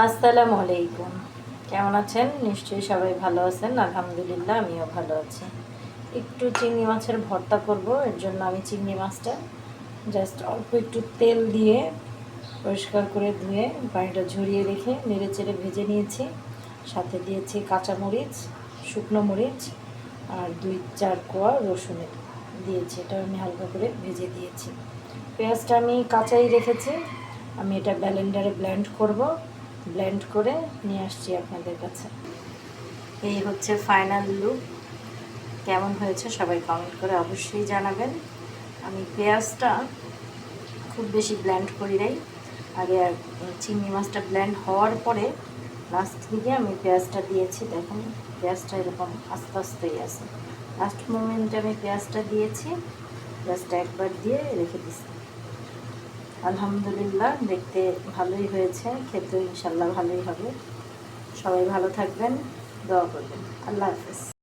আসসালামু আলাইকুম। কেমন আছেন? নিশ্চয়ই সবাই ভালো আছেন। আলহামদুলিল্লাহ আমিও ভালো আছি। একটু চিংড়ি মাছের ভর্তা করব, এর জন্য আমি চিংড়ি মাছটা জাস্ট অল্প একটু তেল দিয়ে পরিষ্কার করে ধুয়ে পানিটা ঝরিয়ে রেখে নেড়েচেড়ে ভেজে নিয়েছি। সাথে দিয়েছি কাঁচামরিচ, শুকনো মরিচ আর 2-4 কোয়া রসুনের দিয়েছি। এটা আমি হালকা করে ভেজে দিয়েছি। পেঁয়াজটা আমি কাঁচাই রেখেছি। আমি এটা ব্লেন্ডারে ব্লেন্ড করব, ব্লেন্ড করে নিয়ে আসছি আপনাদের কাছে। এই হচ্ছে ফাইনাল লুক। কেমন হয়েছে সবাই কমেন্ট করে অবশ্যই জানাবেন। আমি পেঁয়াজটা খুব বেশি ব্লেন্ড করি নাই, আগে চিংড়ি মাছটা ব্লেন্ড হওয়ার পরে লাস্ট দিকে আমি পেঁয়াজটা দিয়েছি। দেখুন পেঁয়াজটা এরকম আস্তে আস্তেই আছে। লাস্ট মোমেন্টে আমি পেঁয়াজটা দিয়েছি, জাস্ট একবার দিয়ে রেখে দিচ্ছি। আলহামদুলিল্লাহ দেখতে ভালোই হয়েছে, খেতেও ইনশাল্লাহ ভালোই হবে। সবাই ভালো থাকবেন, দোয়া করবেন। আল্লাহ হাফেজ।